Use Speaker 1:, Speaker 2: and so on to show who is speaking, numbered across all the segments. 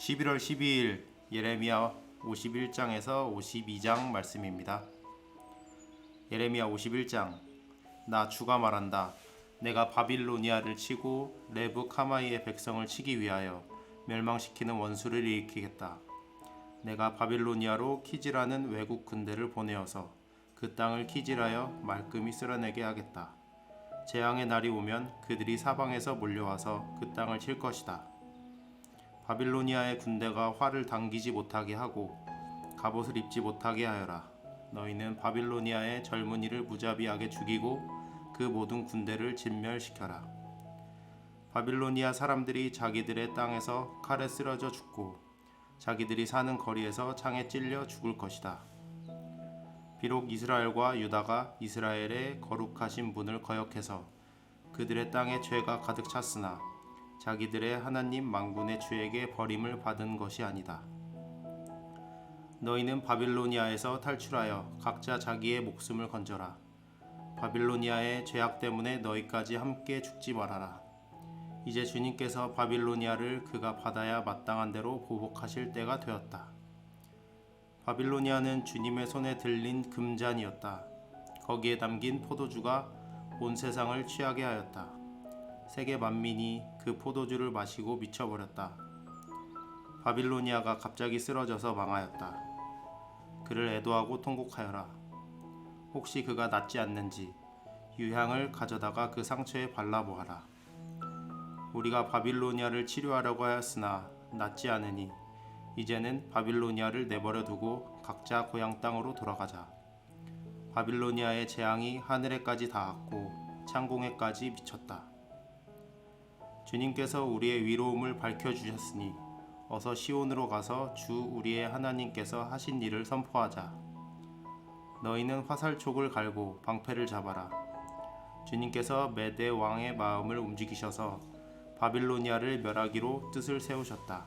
Speaker 1: (11월 12일) 예레미야 51장에서 52장 말씀입니다. 예레미야 51장. 나 주가 말한다. 내가 바빌로니아를 치고 레브카마이의 백성을 치기 위하여 멸망시키는 원수를 일으키겠다. 내가 바빌로니아로 키지라는 외국 군대를 보내어서 그 땅을 키질하여 말끔히 쓸어내게 하겠다. 재앙의 날이 오면 그들이 사방에서 몰려와서 그 땅을 칠 것이다. 바빌로니아의 군대가 활을 당기지 못하게 하고 갑옷을 입지 못하게 하여라. 너희는 바빌로니아의 젊은이를 무자비하게 죽이고 그 모든 군대를 진멸시켜라. 바빌로니아 사람들이 자기들의 땅에서 칼에 쓰러져 죽고 자기들이 사는 거리에서 창에 찔려 죽을 것이다. 비록 이스라엘과 유다가 이스라엘의 거룩하신 분을 거역해서 그들의 땅에 죄가 가득 찼으나 자기들의 하나님 만군의 주에게 버림을 받은 것이 아니다. 너희는 바빌로니아에서 탈출하여 각자 자기의 목숨을 건져라. 바빌로니아의 죄악 때문에 너희까지 함께 죽지 말아라. 이제 주님께서 바빌로니아를 그가 받아야 마땅한 대로 보복하실 때가 되었다. 바빌로니아는 주님의 손에 들린 금잔이었다. 거기에 담긴 포도주가 온 세상을 취하게 하였다. 세계 만민이 그 포도주를 마시고 미쳐버렸다. 바빌로니아가 갑자기 쓰러져서 망하였다. 그를 애도하고 통곡하여라. 혹시 그가 낫지 않는지 유향을 가져다가 그 상처에 발라보아라. 우리가 바빌로니아를 치료하려고 하였으나 낫지 않으니 이제는 바빌로니아를 내버려 두고 각자 고향 땅으로 돌아가자. 바빌로니아의 재앙이 하늘에까지 닿았고 창공에까지 미쳤다. 주님께서 우리의 위로움을 밝혀주셨으니 어서 시온으로 가서 주 우리의 하나님께서 하신 일을 선포하자. 너희는 화살촉을 갈고 방패를 잡아라. 주님께서 메대 왕의 마음을 움직이셔서 바빌로니아를 멸하기로 뜻을 세우셨다.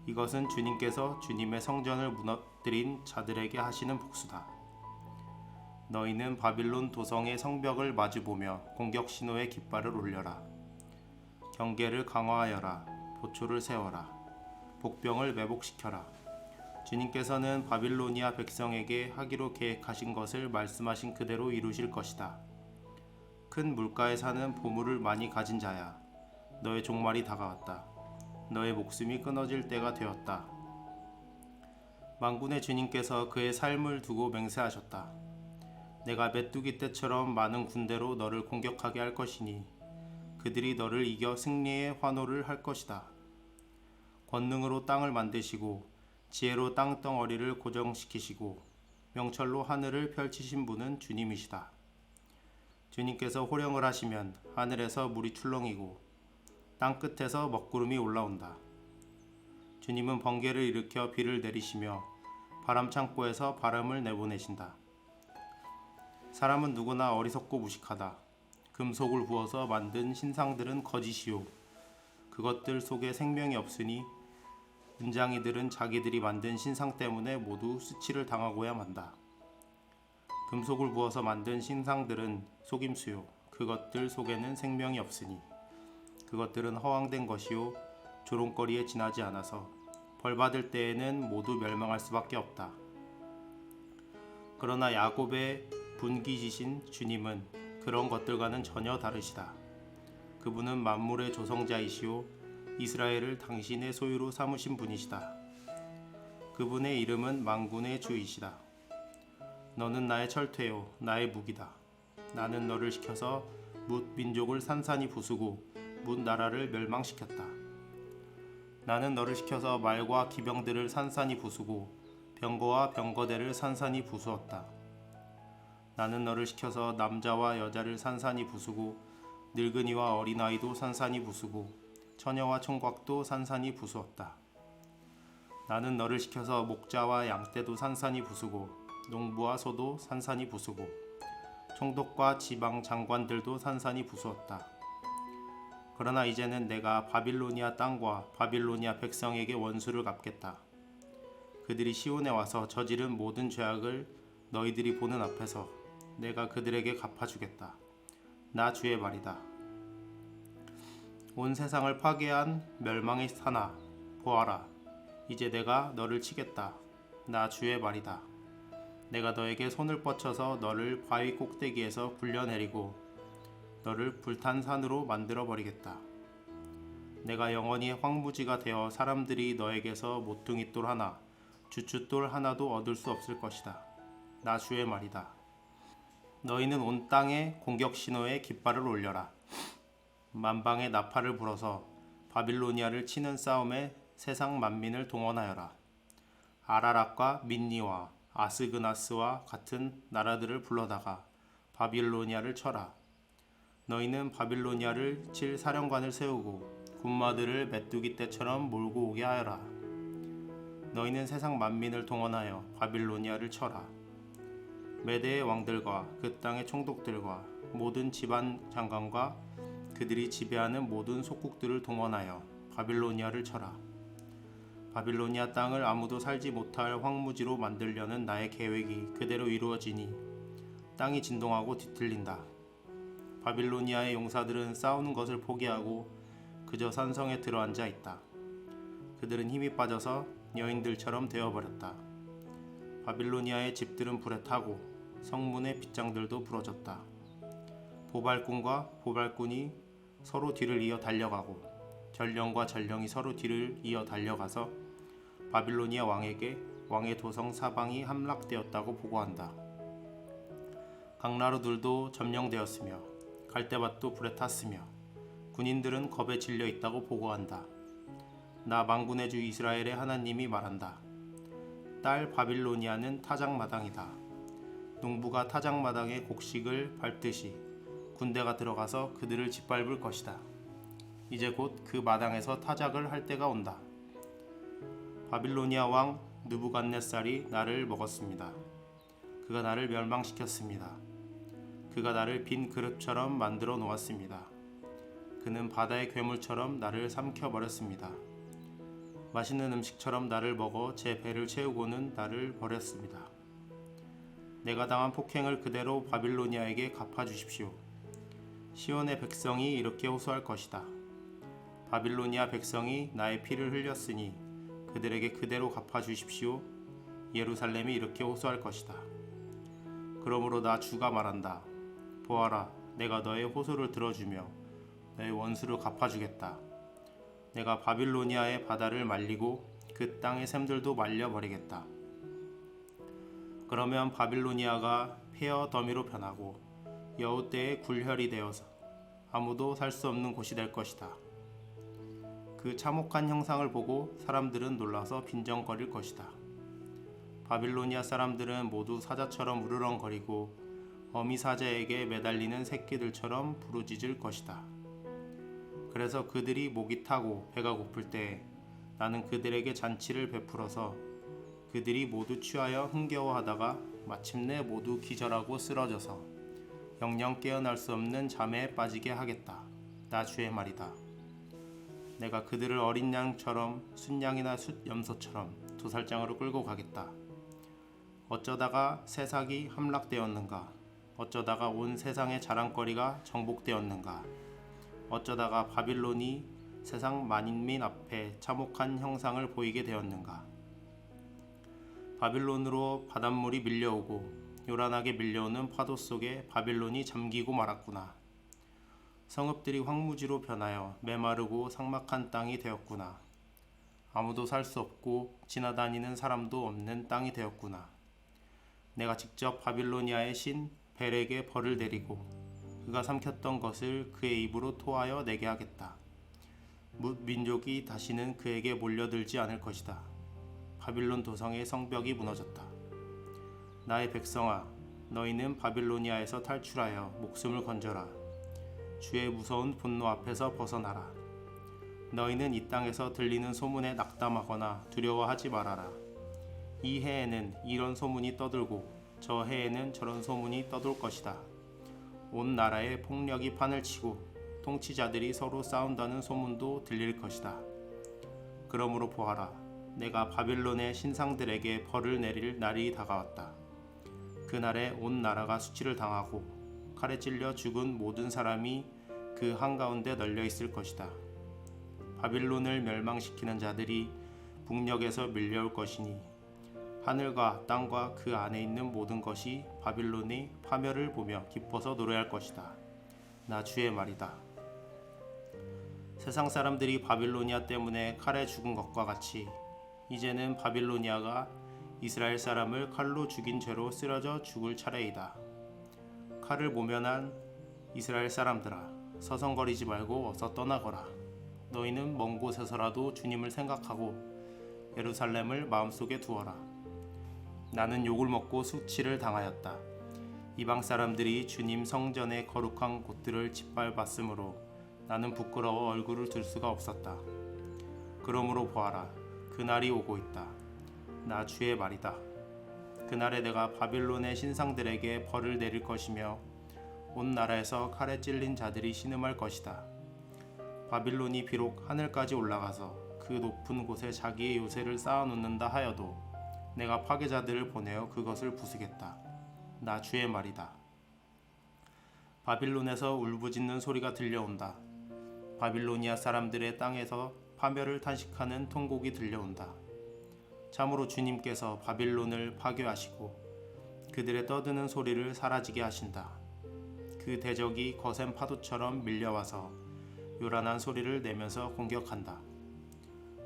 Speaker 1: 이것은 주님께서 주님의 성전을 무너뜨린 자들에게 하시는 복수다. 너희는 바빌론 도성의 성벽을 마주보며 공격 신호의 깃발을 올려라. 경계를 강화하여라. 보초를 세워라. 복병을 매복시켜라. 주님께서는 바빌로니아 백성에게 하기로 계획하신 것을 말씀하신 그대로 이루실 것이다. 큰 물가에 사는 보물을 많이 가진 자야. 너의 종말이 다가왔다. 너의 목숨이 끊어질 때가 되었다. 만군의 주님께서 그의 삶을 두고 맹세하셨다. 내가 메뚜기 떼처럼 많은 군대로 너를 공격하게 할 것이니 그들이 너를 이겨 승리의 환호를 할 것이다. 권능으로 땅을 만드시고 지혜로 땅덩어리를 고정시키시고 명철로 하늘을 펼치신 분은 주님이시다. 주님께서 호령을 하시면 하늘에서 물이 출렁이고 땅 끝에서 먹구름이 올라온다. 주님은 번개를 일으켜 비를 내리시며 바람 창고에서 바람을 내보내신다. 사람은 누구나 어리석고 무식하다. 금속을 부어서 만든 신상들은 거짓이요 그것들 속에 생명이 없으니 은장이들은 자기들이 만든 신상 때문에 모두 수치를 당하고야 만다. 금속을 부어서 만든 신상들은 속임수요 그것들 속에는 생명이 없으니 그것들은 허황된 것이요 조롱거리에 지나지 않아서 벌받을 때에는 모두 멸망할 수밖에 없다. 그러나 야곱의 분기지신 주님은 그런 것들과는 전혀 다르시다. 그분은 만물의 조성자이시오 이스라엘을 당신의 소유로 삼으신 분이시다. 그분의 이름은 만군의 주이시다. 너는 나의 철퇴요 나의 무기다. 나는 너를 시켜서 뭇 민족을 산산이 부수고 뭇 나라를 멸망시켰다. 나는 너를 시켜서 말과 기병들을 산산이 부수고 병거와 병거대를 산산이 부수었다. 나는 너를 시켜서 남자와 여자를 산산이 부수고 늙은이와 어린아이도 산산이 부수고 처녀와 총각도 산산이 부수었다. 나는 너를 시켜서 목자와 양떼도 산산이 부수고 농부와 소도 산산이 부수고 총독과 지방 장관들도 산산이 부수었다. 그러나 이제는 내가 바빌로니아 땅과 바빌로니아 백성에게 원수를 갚겠다. 그들이 시온에 와서 저지른 모든 죄악을 너희들이 보는 앞에서 내가 그들에게 갚아주겠다. 나 주의 말이다. 온 세상을 파괴한 멸망의 산아, 보아라. 이제 내가 너를 치겠다. 나 주의 말이다. 내가 너에게 손을 뻗쳐서 너를 바위 꼭대기에서 굴려내리고 너를 불탄 산으로 만들어 버리겠다. 내가 영원히 황무지가 되어 사람들이 너에게서 모퉁이돌 하나, 주춧돌 하나도 얻을 수 없을 것이다. 나 주의 말이다. 너희는 온 땅에 공격 신호에 깃발을 올려라. 만방의 나팔을 불어서 바빌로니아를 치는 싸움에 세상 만민을 동원하여라. 아라락과 민니와 아스그나스와 같은 나라들을 불러다가 바빌로니아를 쳐라. 너희는 바빌로니아를 칠 사령관을 세우고 군마들을 메뚜기 떼처럼 몰고 오게 하여라. 너희는 세상 만민을 동원하여 바빌로니아를 쳐라. 메대의 왕들과 그 땅의 총독들과 모든 집안 장관과 그들이 지배하는 모든 속국들을 동원하여 바빌로니아를 쳐라. 바빌로니아 땅을 아무도 살지 못할 황무지로 만들려는 나의 계획이 그대로 이루어지니 땅이 진동하고 뒤틀린다. 바빌로니아의 용사들은 싸우는 것을 포기하고 그저 산성에 들어앉아 있다. 그들은 힘이 빠져서 여인들처럼 되어버렸다. 바빌로니아의 집들은 불에 타고 성문의 빗장들도 부러졌다. 보발꾼과 보발꾼이 서로 뒤를 이어 달려가고 전령과 전령이 서로 뒤를 이어 달려가서 바빌로니아 왕에게 왕의 도성 사방이 함락되었다고 보고한다. 강나루들도 점령되었으며 갈대밭도 불에 탔으며 군인들은 겁에 질려 있다고 보고한다. 나 만군의 주 이스라엘의 하나님이 말한다. 딸 바빌로니아는 타작마당이다. 농부가 타작마당의 곡식을 밟듯이 군대가 들어가서 그들을 짓밟을 것이다. 이제 곧 그 마당에서 타작을 할 때가 온다. 바빌로니아 왕 느부갓네살이 나를 먹었습니다. 그가 나를 멸망시켰습니다. 그가 나를 빈 그릇처럼 만들어 놓았습니다. 그는 바다의 괴물처럼 나를 삼켜버렸습니다. 맛있는 음식처럼 나를 먹어 제 배를 채우고는 나를 버렸습니다. 내가 당한 폭행을 그대로 바빌로니아에게 갚아주십시오. 시온의 백성이 이렇게 호소할 것이다. 바빌로니아 백성이 나의 피를 흘렸으니 그들에게 그대로 갚아주십시오. 예루살렘이 이렇게 호소할 것이다. 그러므로 나 주가 말한다. 보아라, 내가 너의 호소를 들어주며 너의 원수를 갚아주겠다. 내가 바빌로니아의 바다를 말리고 그 땅의 샘들도 말려버리겠다. 그러면 바빌로니아가 폐허 더미로 변하고 여우떼의 굴혈이 되어서 아무도 살 수 없는 곳이 될 것이다. 그 참혹한 형상을 보고 사람들은 놀라서 빈정거릴 것이다. 바빌로니아 사람들은 모두 사자처럼 우르렁거리고 어미 사자에게 매달리는 새끼들처럼 부르짖을 것이다. 그래서 그들이 목이 타고 배가 고플 때 나는 그들에게 잔치를 베풀어서 그들이 모두 취하여 흥겨워하다가 마침내 모두 기절하고 쓰러져서 영영 깨어날 수 없는 잠에 빠지게 하겠다. 나 주의 말이다. 내가 그들을 어린 양처럼 순양이나 숫염소처럼 도살장으로 끌고 가겠다. 어쩌다가 새삭이 함락되었는가? 어쩌다가 온 세상의 자랑거리가 정복되었는가? 어쩌다가 바빌론이 세상 만민 앞에 참혹한 형상을 보이게 되었는가? 바빌론으로 바닷물이 밀려오고 요란하게 밀려오는 파도 속에 바빌론이 잠기고 말았구나. 성읍들이 황무지로 변하여 메마르고 삭막한 땅이 되었구나. 아무도 살 수 없고 지나다니는 사람도 없는 땅이 되었구나. 내가 직접 바빌로니아의 신 벨에게 벌을 내리고 그가 삼켰던 것을 그의 입으로 토하여 내게 하겠다. 뭇 민족이 다시는 그에게 몰려들지 않을 것이다. 바빌론 도성의 성벽이 무너졌다. 나의 백성아, 너희는 바빌로니아에서 탈출하여 목숨을 건져라. 주의 무서운 분노 앞에서 벗어나라. 너희는 이 땅에서 들리는 소문에 낙담하거나 두려워하지 말아라. 이 해에는 이런 소문이 떠들고 저 해에는 저런 소문이 떠돌 것이다. 온 나라에 폭력이 판을 치고 통치자들이 서로 싸운다는 소문도 들릴 것이다. 그러므로 보아라, 내가 바빌론의 신상들에게 벌을 내릴 날이 다가왔다. 그날에 온 나라가 수치를 당하고 칼에 찔려 죽은 모든 사람이 그 한가운데 널려 있을 것이다. 바빌론을 멸망시키는 자들이 북녘에서 밀려올 것이니 하늘과 땅과 그 안에 있는 모든 것이 바빌론의 파멸을 보며 기뻐서 노래할 것이다. 나 주의 말이다. 세상 사람들이 바빌로니아 때문에 칼에 죽은 것과 같이 이제는 바빌로니아가 이스라엘 사람을 칼로 죽인 죄로 쓰러져 죽을 차례이다. 칼을 모면한 이스라엘 사람들아, 서성거리지 말고 어서 떠나거라. 너희는 먼 곳에서라도 주님을 생각하고 예루살렘을 마음속에 두어라. 나는 욕을 먹고 수치를 당하였다. 이방 사람들이 주님 성전의 거룩한 곳들을 짓밟았으므로 나는 부끄러워 얼굴을 들 수가 없었다. 그러므로 보아라, 그날이 오고 있다. 나 주의 말이다. 그날에 내가 바빌론의 신상들에게 벌을 내릴 것이며 온 나라에서 칼에 찔린 자들이 신음할 것이다. 바빌론이 비록 하늘까지 올라가서 그 높은 곳에 자기의 요새를 쌓아놓는다 하여도 내가 파괴자들을 보내어 그것을 부수겠다. 나 주의 말이다. 바빌론에서 울부짖는 소리가 들려온다. 바빌로니아 사람들의 땅에서 파멸을 탄식하는 통곡이 들려온다. 참으로 주님께서 바빌론을 파괴하시고 그들의 떠드는 소리를 사라지게 하신다. 그 대적이 거센 파도처럼 밀려와서 요란한 소리를 내면서 공격한다.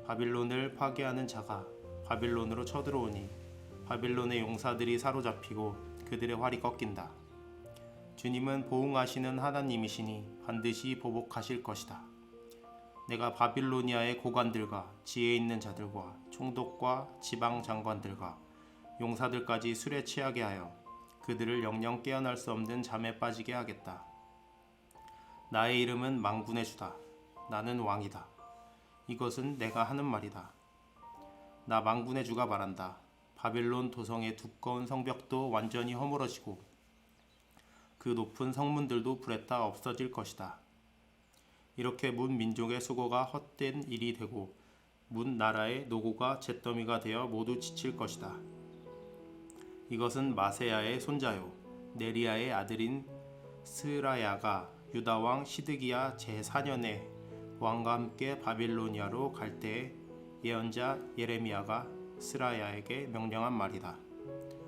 Speaker 1: 바빌론을 파괴하는 자가 바빌론으로 쳐들어오니 바빌론의 용사들이 사로잡히고 그들의 활이 꺾인다. 주님은 보응하시는 하나님이시니 반드시 보복하실 것이다. 내가 바빌로니아의 고관들과 지혜 있는 자들과 총독과 지방 장관들과 용사들까지 술에 취하게 하여 그들을 영영 깨어날 수 없는 잠에 빠지게 하겠다. 나의 이름은 만군의 주다. 나는 왕이다. 이것은 내가 하는 말이다. 나 만군의 주가 말한다. 바빌론 도성의 두꺼운 성벽도 완전히 허물어지고 그 높은 성문들도 불에 타 없어질 것이다. 이렇게 문 민족의 수고가 헛된 일이 되고 문 나라의 노고가 잿더미가 되어 모두 지칠 것이다. 이것은 마세야의 손자요 네리야의 아들인 스라야가 유다 왕 시드기야 제4년에 왕과 함께 바빌로니아로 갈 때에 예언자 예레미야가 스라야에게 명령한 말이다.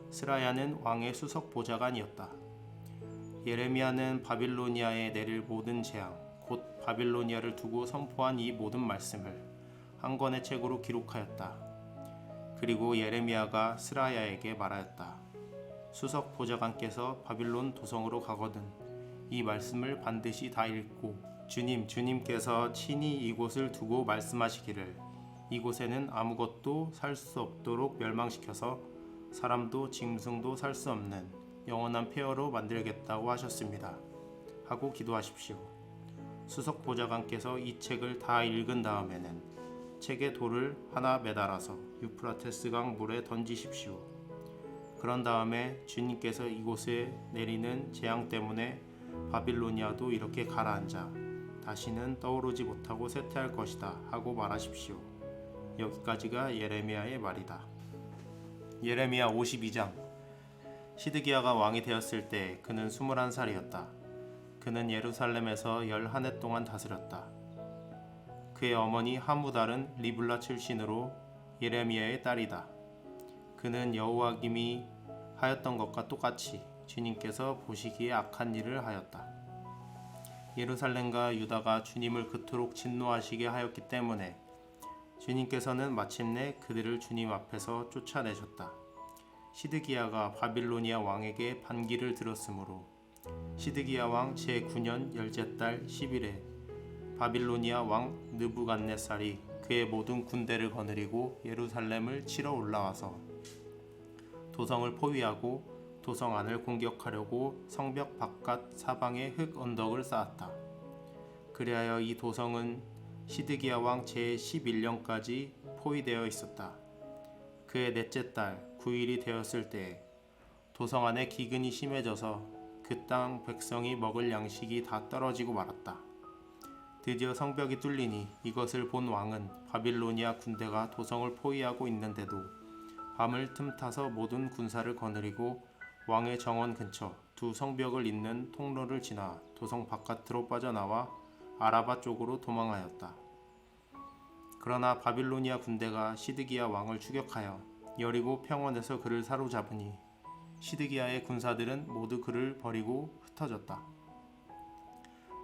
Speaker 1: 스라야는 왕의 수석 보좌관이었다. 예레미야는 바빌로니아에 내릴 모든 재앙 곧 바빌로니아를 두고 선포한 이 모든 말씀을 한 권의 책으로 기록하였다. 그리고 예레미야가 스라야에게 말하였다. 수석 보좌관께서 바빌론 도성으로 가거든 이 말씀을 반드시 다 읽고 주님께서 친히 이곳을 두고 말씀하시기를 이곳에는 아무것도 살 수 없도록 멸망시켜서 사람도 짐승도 살 수 없는 영원한 폐허로 만들겠다고 하셨습니다. 하고 기도하십시오. 수석 보좌관께서 이 책을 다 읽은 다음에는 책에 돌을 하나 매달아서 유프라테스강 물에 던지십시오. 그런 다음에 주님께서 이곳에 내리는 재앙 때문에 바빌로니아도 이렇게 가라앉아 다시는 떠오르지 못하고 쇠퇴할 것이다 하고 말하십시오. 여기까지가 예레미야의 말이다. 예레미야 52장. 시드기야가 왕이 되었을 때 그는 21살이었다. 그는 예루살렘에서 11해 동안 다스렸다. 그의 어머니 하무달은 리블라 출신으로 예레미야의 딸이다. 그는 여호야김이 하였던 것과 똑같이 주님께서 보시기에 악한 일을 하였다. 예루살렘과 유다가 주님을 그토록 진노하시게 하였기 때문에 주님께서는 마침내 그들을 주님 앞에서 쫓아내셨다. 시드기야가 바빌로니아 왕에게 반기를 들었으므로 시드기야 왕 제9년 열째 달 10일에 바빌로니아 왕 느부갓네살이 그의 모든 군대를 거느리고 예루살렘을 치러 올라와서 도성을 포위하고 도성 안을 공격하려고 성벽 바깥 사방에 흙 언덕을 쌓았다. 그리하여 이 도성은 시드기야 왕 제11년까지 포위되어 있었다. 그의 넷째 달 9일이 되었을 때에 도성 안에 기근이 심해져서 그 땅 백성이 먹을 양식이 다 떨어지고 말았다. 드디어 성벽이 뚫리니 이것을 본 왕은 바빌로니아 군대가 도성을 포위하고 있는데도 밤을 틈타서 모든 군사를 거느리고 왕의 정원 근처 두 성벽을 잇는 통로를 지나 도성 바깥으로 빠져나와 아라바 쪽으로 도망하였다. 그러나 바빌로니아 군대가 시드기야 왕을 추격하여 여리고 평원에서 그를 사로잡으니 시드기야의 군사들은 모두 그를 버리고 흩어졌다.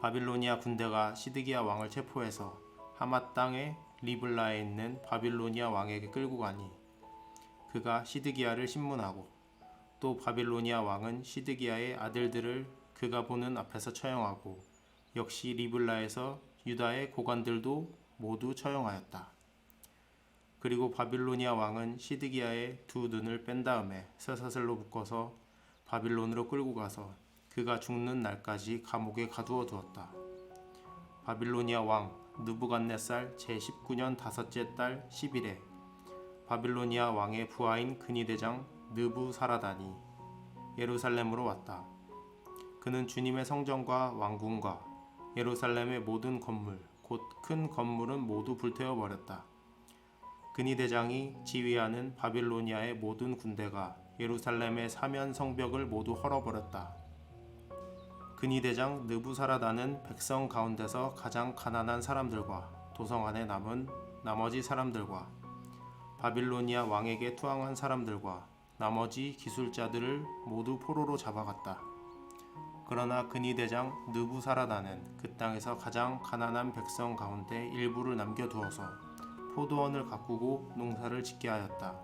Speaker 1: 바빌로니아 군대가 시드기야 왕을 체포해서 하맛 땅의 리블라에 있는 바빌로니아 왕에게 끌고 가니 그가 시드기야를 신문하고 또 바빌로니아 왕은 시드기야의 아들들을 그가 보는 앞에서 처형하고 역시 리블라에서 유다의 고관들도 모두 처형하였다. 그리고 바빌로니아 왕은 시드기야의 두 눈을 뺀 다음에 쇠사슬로 묶어서 바빌론으로 끌고 가서 그가 죽는 날까지 감옥에 가두어 두었다. 바빌로니아 왕 느부갓네살 제19년 다섯째 달 10일에 바빌로니아 왕의 부하인 근위대장 느부사라단이 예루살렘으로 왔다. 그는 주님의 성전과 왕궁과 예루살렘의 모든 건물 곧 큰 건물은 모두 불태워 버렸다. 근위대장이 지휘하는 바빌로니아의 모든 군대가 예루살렘의 사면 성벽을 모두 헐어버렸다. 근위대장 느부사라단은 백성 가운데서 가장 가난한 사람들과 도성 안에 남은 나머지 사람들과 바빌로니아 왕에게 투항한 사람들과 나머지 기술자들을 모두 포로로 잡아갔다. 그러나 근위대장 느부사라단은 그 땅에서 가장 가난한 백성 가운데 일부를 남겨두어서 포도원을 가꾸고 농사를 짓게 하였다.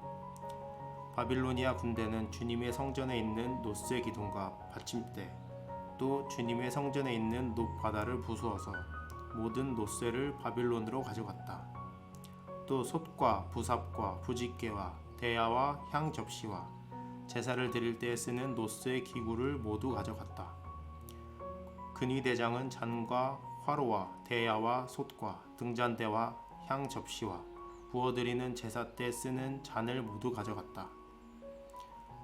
Speaker 1: 바빌로니아 군대는 주님의 성전에 있는 놋쇠 기둥과 받침대 또 주님의 성전에 있는 놋바다를 부수어서 모든 놋쇠를 바빌론으로 가져갔다. 또 솥과 부삽과 부집개와 대야와 향 접시와 제사를 드릴 때 쓰는 놋쇠 기구를 모두 가져갔다. 근위대장은 잔과 화로와 대야와 솥과 등잔대와 향 접시와 부어드리는 제사 때 쓰는 잔을 모두 가져갔다.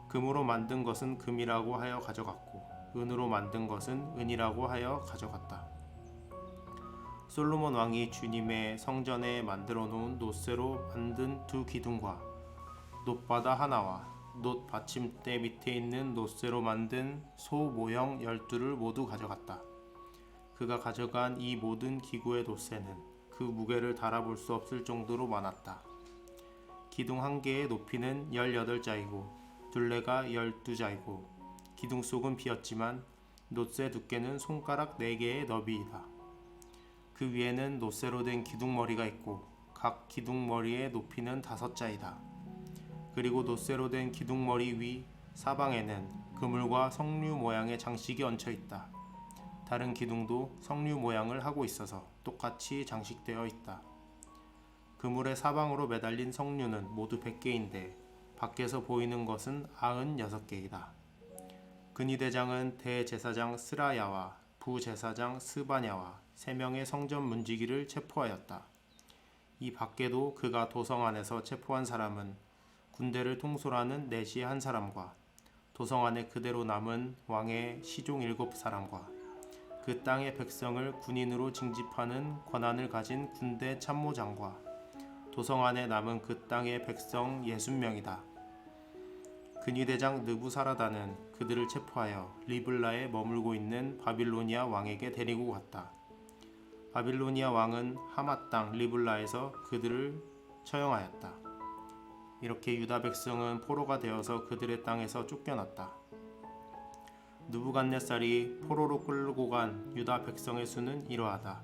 Speaker 1: 금으로 만든 것은 금이라고 하여 가져갔고 은으로 만든 것은 은이라고 하여 가져갔다. 솔로몬 왕이 주님의 성전에 만들어 놓은 놋쇠로 만든 두 기둥과 놋바다 하나와 놋 받침대 밑에 있는 놋쇠로 만든 소 모형 12를 모두 가져갔다. 그가 가져간 이 모든 기구의 놋쇠는 그 무게를 달아볼 수 없을 정도로 많았다. 기둥 한 개의 높이는 18자이고 둘레가 12자이고 기둥 속은 비었지만 놋쇠 두께는 손가락 4개의 너비이다. 그 위에는 놋쇠로 된 기둥머리가 있고 각 기둥머리의 높이는 5자이다. 그리고 놋쇠로 된 기둥머리 위 사방에는 그물과 석류 모양의 장식이 얹혀 있다. 다른 기둥도 석류 모양을 하고 있어서 똑같이 장식되어 있다. 그물의 사방으로 매달린 석류는 모두 100개인데 밖에서 보이는 것은 96개이다. 근위대장은 대제사장 스라야와 부제사장 스바냐와 3명의 성전 문지기를 체포하였다. 이 밖에도 그가 도성 안에서 체포한 사람은 군대를 통솔하는 내시 한 사람과 도성 안에 그대로 남은 왕의 시종 7사람과 그 땅의 백성을 군인으로 징집하는 권한을 가진 군대 참모장과 도성 안에 남은 그 땅의 백성 60명이다. 근위대장 느부사라단은 그들을 체포하여 리블라에 머물고 있는 바빌로니아 왕에게 데리고 갔다. 바빌로니아 왕은 하맛 땅 리블라에서 그들을 처형하였다. 이렇게 유다 백성은 포로가 되어서 그들의 땅에서 쫓겨났다. 느부갓네살이 포로로 끌고 간 유다 백성의 수는 이러하다.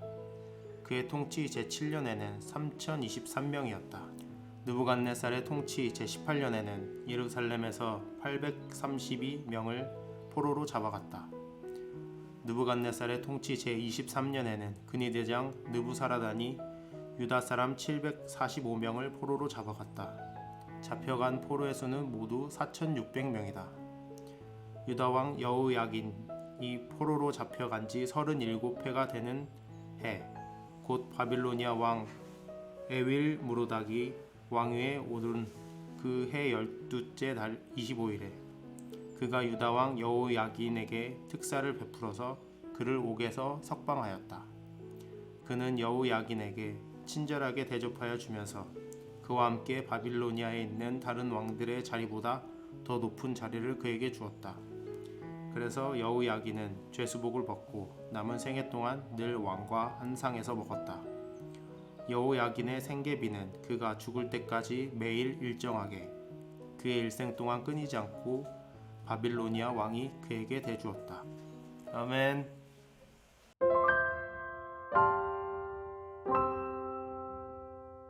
Speaker 1: 그의 통치 제7년에는 3023명이었다. 느부갓네살의 통치 제18년에는 예루살렘에서 832명을 포로로 잡아갔다. 느부갓네살의 통치 제23년에는 근위대장 느부사라단이 유다 사람 745명을 포로로 잡아갔다. 잡혀간 포로의 수는 모두 4600명이다. 유다 왕 여호야긴이 포로로 잡혀간 지 37해가 되는 해, 곧 바빌로니아 왕 에윌 무로닥이 왕위에 오른 그 해 12째 달 25일에 그가 유다 왕 여호야긴에게 특사를 베풀어서 그를 옥에서 석방하였다. 그는 여호야긴에게 친절하게 대접하여 주면서 그와 함께 바빌로니아에 있는 다른 왕들의 자리보다 더 높은 자리를 그에게 주었다. 그래서 여호야긴은 죄수복을 벗고 남은 생애 동안 늘 왕과 한 상에서 먹었다. 여호야긴의 생계비는 그가 죽을 때까지 매일 일정하게 그의 일생 동안 끊이지 않고 바빌로니아 왕이 그에게 대주었다. 아멘.